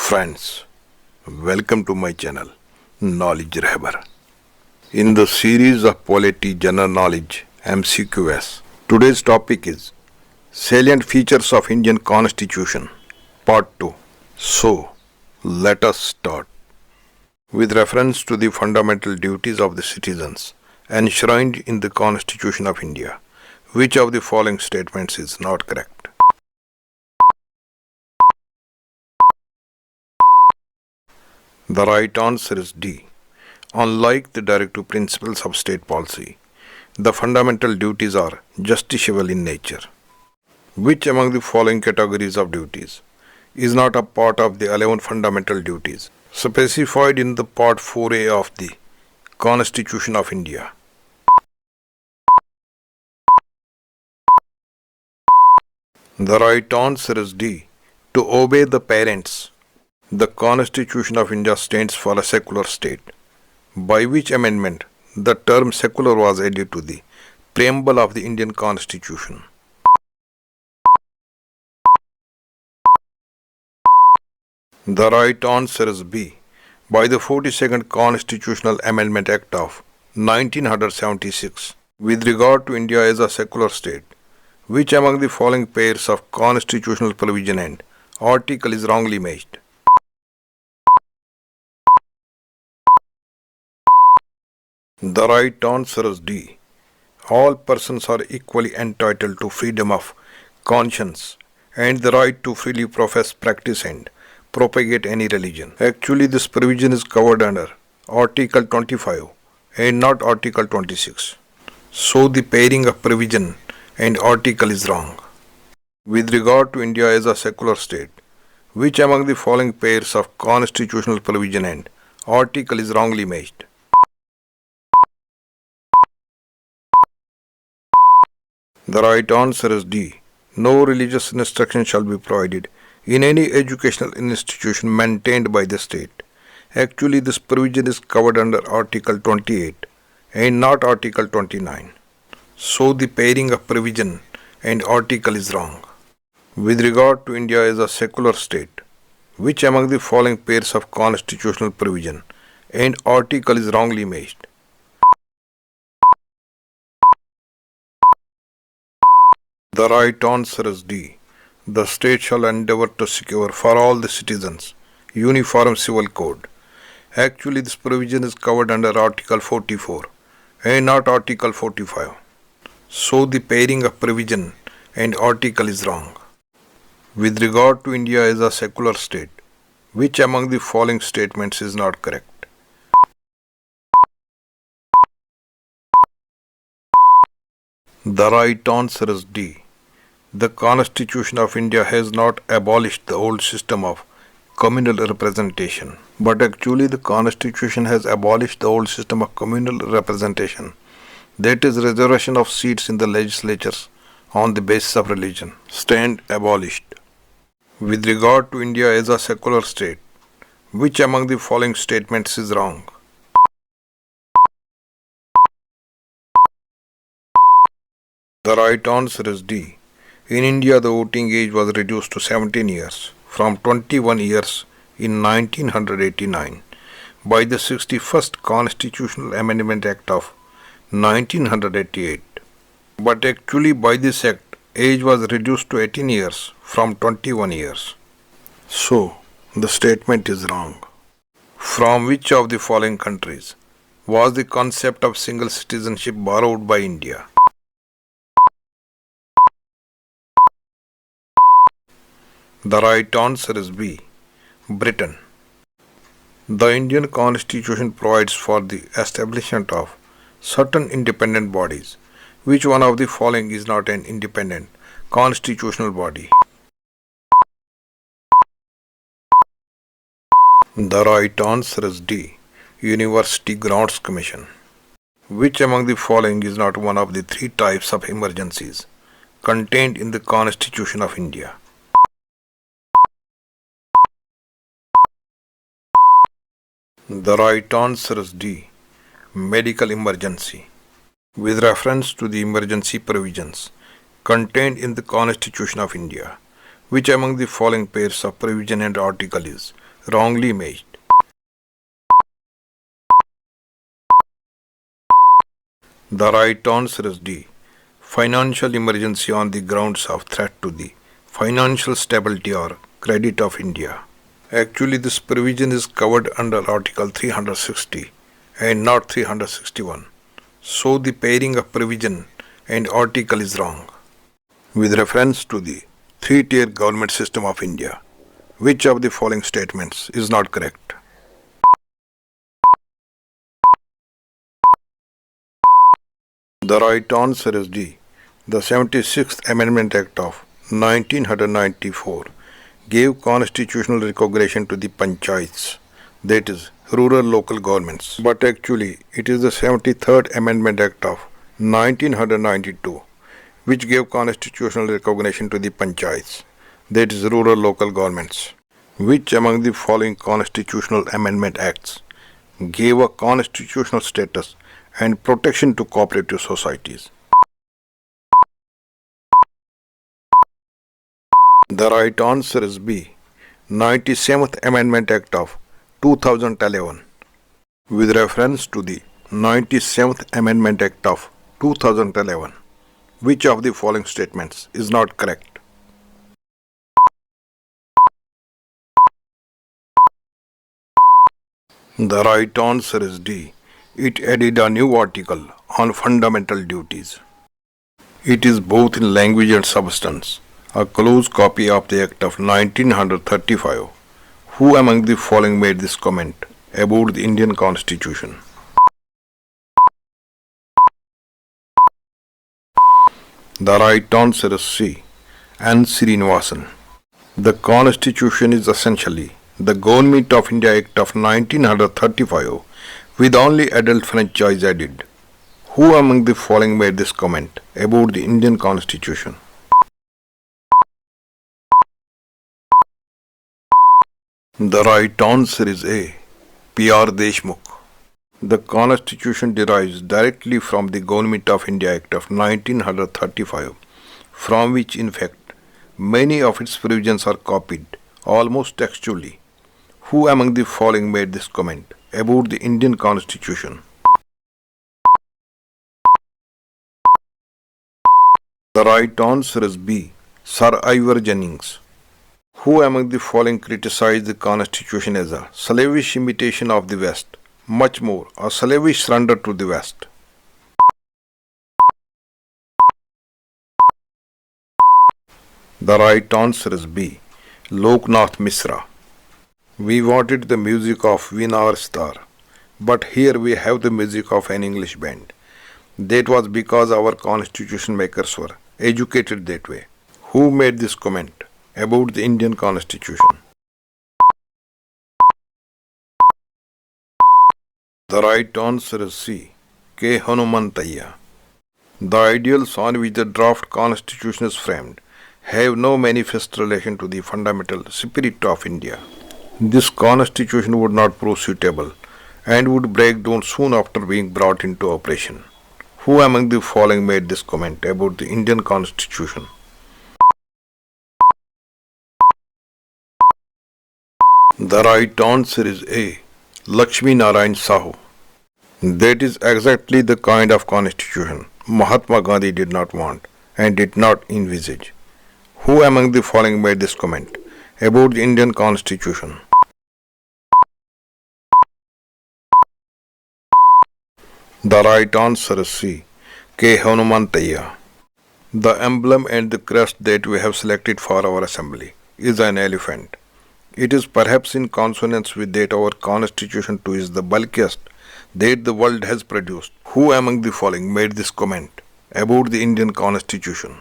Friends, welcome to my channel, knowledgerehbar. In the series of Polity General Knowledge MCQs, today's topic is Salient Features of Indian Constitution, Part 2. So, let us start. With reference to the fundamental duties of the citizens enshrined in the Constitution of India, which of the following statements is not correct? The right answer is D. Unlike the directive principles of state policy, the fundamental duties are justiciable in nature. Which among the following categories of duties is not a part of the 11 fundamental duties specified in the Part 4A of the Constitution of India? The right answer is D. To obey the parents. The Constitution of India stands for a secular state, by which amendment the term secular was added to the preamble of the Indian Constitution. The right answer is B. By the 42nd Constitutional Amendment Act of 1976, with regard to India as a secular state, which among the following pairs of constitutional provision and article is wrongly matched? The right answer is D. All persons are equally entitled to freedom of conscience and the right to freely profess, practice and propagate any religion. Actually, this provision is covered under Article 25 and not Article 26. So the pairing of provision and article is wrong. With regard to India as a secular state, which among the following pairs of constitutional provision and article is wrongly matched? The right answer is D. No religious instruction shall be provided in any educational institution maintained by the state. Actually, this provision is covered under Article 28 and not Article 29. So the pairing of provision and article is wrong. With regard to India as a secular state, which among the following pairs of constitutional provision and article is wrongly matched? The right answer is D. The state shall endeavour to secure for all the citizens uniform civil code. Actually, this provision is covered under Article 44 and not Article 45. So the pairing of provision and article is wrong. With regard to India as a secular state, which among the following statements is not correct? The right answer is D. The Constitution of India has not abolished the old system of communal representation, but actually the Constitution has abolished the old system of communal representation, that is reservation of seats in the legislatures on the basis of religion, stand abolished. With regard to India as a secular state, which among the following statements is wrong? The right answer is D. In India, the voting age was reduced to 17 years from 21 years in 1989 by the 61st Constitutional Amendment Act of 1988. But actually by this act, age was reduced to 18 years from 21 years. So, the statement is wrong. From which of the following countries was the concept of single citizenship borrowed by India? The right answer is B. Britain. The Indian Constitution provides for the establishment of certain independent bodies. Which one of the following is not an independent constitutional body? The right answer is D. University Grants Commission. Which among the following is not one of the three types of emergencies contained in the Constitution of India? The right answer is D. Medical emergency. With reference to the emergency provisions contained in the Constitution of India, which among the following pairs of provision and article is wrongly imaged. The right answer is D. Financial emergency on the grounds of threat to the financial stability or credit of India. Actually, this provision is covered under Article 360 and not 361. So the pairing of provision and article is wrong. With reference to the three-tier government system of India, which of the following statements is not correct? The right answer is D. The 76th Amendment Act of 1994 gave constitutional recognition to the panchayats, that is, rural local governments. But actually, it is the 73rd Amendment Act of 1992 which gave constitutional recognition to the panchayats, that is, rural local governments. Which among the following constitutional amendment acts gave a constitutional status and protection to cooperative societies? The right answer is B. 97th Amendment Act of 2011. With reference to the 97th Amendment Act of 2011, which of the following statements is not correct? The right answer is D. It added a new article on fundamental duties. It is both in language and substance a close copy of the Act of 1935. Who among the following made this comment about the Indian Constitution? The right answer is C. N. Srinivasan. The Constitution is essentially the Government of India Act of 1935 with only adult franchise added. Who among the following made this comment about the Indian Constitution? The right answer is A. P.R. Deshmukh. The Constitution derives directly from the Government of India Act of 1935, from which in fact many of its provisions are copied almost textually. Who among the following made this comment about the Indian Constitution? The right answer is B. Sir Ivor Jennings. Who among the following criticized the Constitution as a slavish imitation of the West, much more a slavish surrender to the West? The right answer is B. Loknath Misra. We wanted the music of Veena Star, but here we have the music of an English band. That was because our constitution makers were educated that way. Who made this comment about the Indian Constitution? The right answer is C. K. Hanumantayya. The ideals on which the draft constitution is framed have no manifest relation to the fundamental spirit of India. This constitution would not prove suitable and would break down soon after being brought into operation. Who among the following made this comment about the Indian Constitution? The right answer is A. Lakshmi Narayan Sahu. That is exactly the kind of constitution Mahatma Gandhi did not want and did not envisage. Who among the following made this comment about the Indian Constitution? The right answer is C. K. Hanumantayya. The emblem and the crest that we have selected for our assembly is an elephant. It is perhaps in consonance with that our constitution too is the bulkiest that the world has produced. Who among the following made this comment about the Indian Constitution?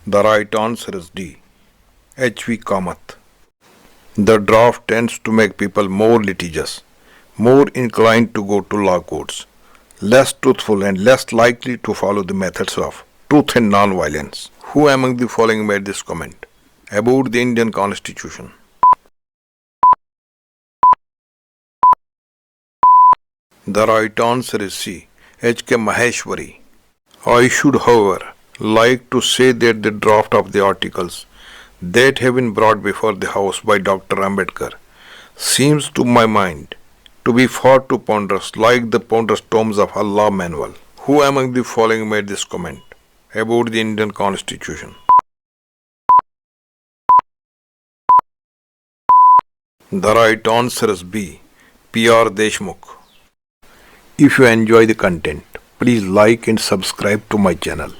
The right answer is D. H.V. Kamath. The draft tends to make people more litigious, more inclined to go to law courts, less truthful and less likely to follow the methods of truth and non-violence. Who among the following made this comment about the Indian Constitution? The right answer is C. H.K. Maheshwari. I should, however, like to say that the draft of the articles that have been brought before the House by Dr. Ambedkar seems to my mind to be far too ponderous, like the ponderous tomes of Allah manual. Who among the following made this comment about the Indian Constitution? The right answer is B. P.R. Deshmukh. If you enjoy the content, please like and subscribe to my channel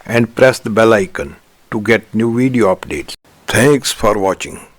and press the bell icon to get new video updates. Thanks for watching.